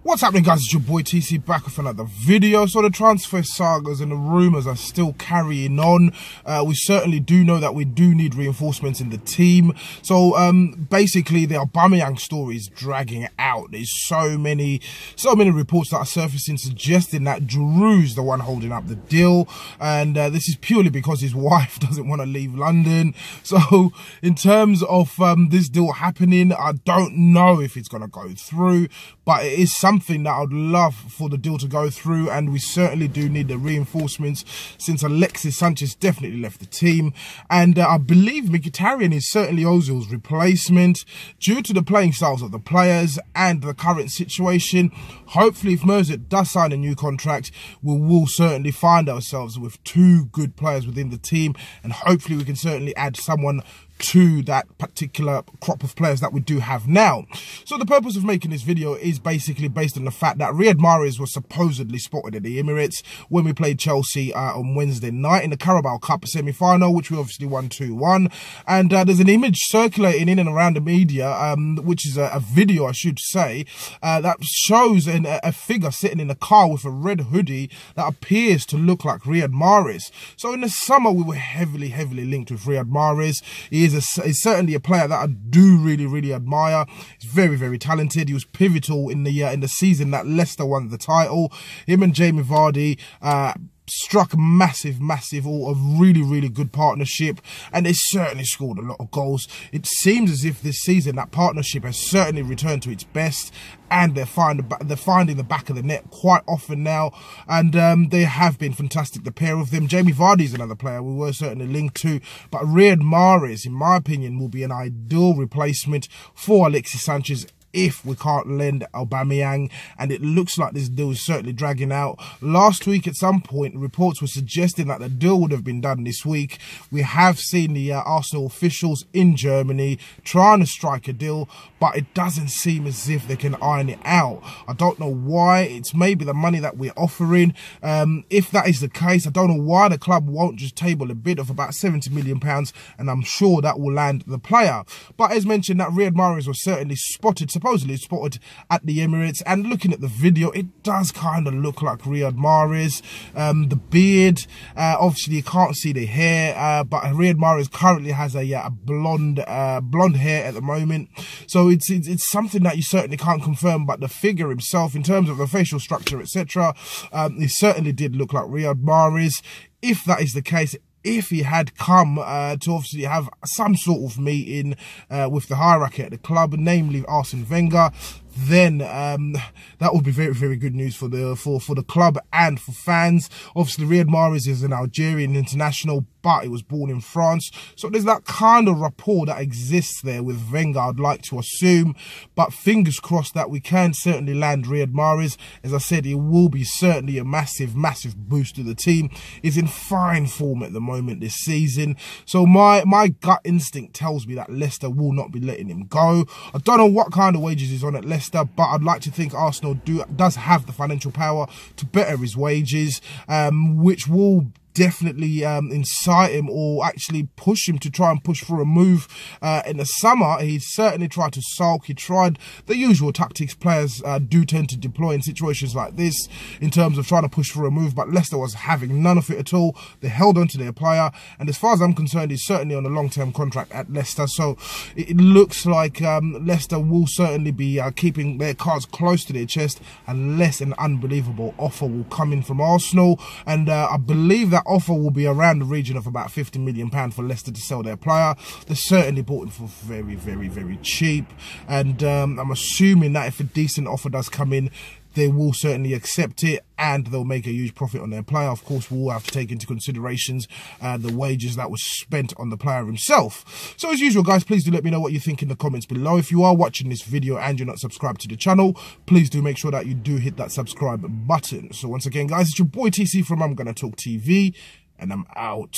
What's happening, guys? It's your boy TC back with another video. So the transfer sagas and the rumours are still carrying on. We certainly do know that we do need reinforcements in the team. So basically the Aubameyang story is dragging out. There's so many reports that are surfacing suggesting that Giroud's the one holding up the deal, and this is purely because his wife doesn't want to leave London. So in terms of this deal happening, I don't know if it's going to go through, but it is something that I'd love for the deal to go through, and we certainly do need the reinforcements since Alexis Sanchez definitely left the team, and I believe Mkhitaryan is certainly Ozil's replacement due to the playing styles of the players and the current situation. Hopefully, if Mahrez does sign a new contract, we will certainly find ourselves with two good players within the team, and hopefully we can certainly add someone to that particular crop of players that we do have now. So the purpose of making this video is basically based on the fact that Mahrez was supposedly spotted at the Emirates when we played Chelsea on Wednesday night in the Carabao Cup semi-final, which we obviously won 2-1. And there's an image circulating in and around the media, which is a video, I should say, that shows a figure sitting in a car with a red hoodie that appears to look like Mahrez. So in the summer, we were heavily linked with Mahrez. He's certainly a player that I do really admire. He's very talented. He was pivotal in the season that Leicester won the title. Him and Jamie Vardy struck a massive or a really good partnership, and they certainly scored a lot of goals. It seems as if this season that partnership has certainly returned to its best, and they're finding the back of the net quite often now, and they have been fantastic, the pair of them. Jamie Vardy is another player we were certainly linked to, but Mahrez, in my opinion, will be an ideal replacement for Alexis Sanchez if we can't lend Aubameyang, and it looks like this deal is certainly dragging out. Last week at some point, reports were suggesting that the deal would have been done this week. We have seen the Arsenal officials in Germany trying to strike a deal, but it doesn't seem as if they can iron it out. I don't know why. It's maybe the money that we're offering. If that is the case, I don't know why the club won't just table a bid of about £70 million, and I'm sure that will land the player. But as mentioned, that Mahrez was certainly supposedly spotted at the Emirates, and looking at the video, it does kind of look like Mahrez. The beard, obviously you can't see the hair, but Mahrez currently has a blonde hair at the moment, so it's something that you certainly can't confirm. But the figure himself, in terms of the facial structure, etc., it certainly did look like Mahrez. If that is the case, if he had come to obviously have some sort of meeting with the hierarchy at the club, namely Arsene Wenger, then that would be very good news for the club and for fans. Obviously, Mahrez is an Algerian international, but he was born in France, so there's that kind of rapport that exists there with Wenger, I'd like to assume. But fingers crossed that we can certainly land Mahrez. As I said, it will be certainly a massive boost to the team. He's in fine form at the moment this season, so my gut instinct tells me that Leicester will not be letting him go. I don't know what kind of wages he's on at Leicester, but I'd like to think Arsenal does have the financial power to better his wages, which will definitely incite him, or actually push him to try and push for a move. In the summer, he certainly tried to sulk. He tried the usual tactics players do tend to deploy in situations like this, in terms of trying to push for a move, but Leicester was having none of it at all. They held on to their player, and as far as I'm concerned, he's certainly on a long-term contract at Leicester, so it looks like Leicester will certainly be keeping their cards close to their chest unless an unbelievable offer will come in from Arsenal, and I believe that offer will be around the region of about £50 million for Leicester to sell their player. They certainly bought him for very cheap, and I'm assuming that if a decent offer does come in, they will certainly accept it, and they'll make a huge profit on their player. Of course, we'll have to take into considerations the wages that was spent on the player himself. So as usual, guys, please do let me know what you think in the comments below. If you are watching this video and you're not subscribed to the channel, please do make sure that you do hit that subscribe button. So once again, guys, it's your boy TC from I'm Gonna Talk TV, and I'm out.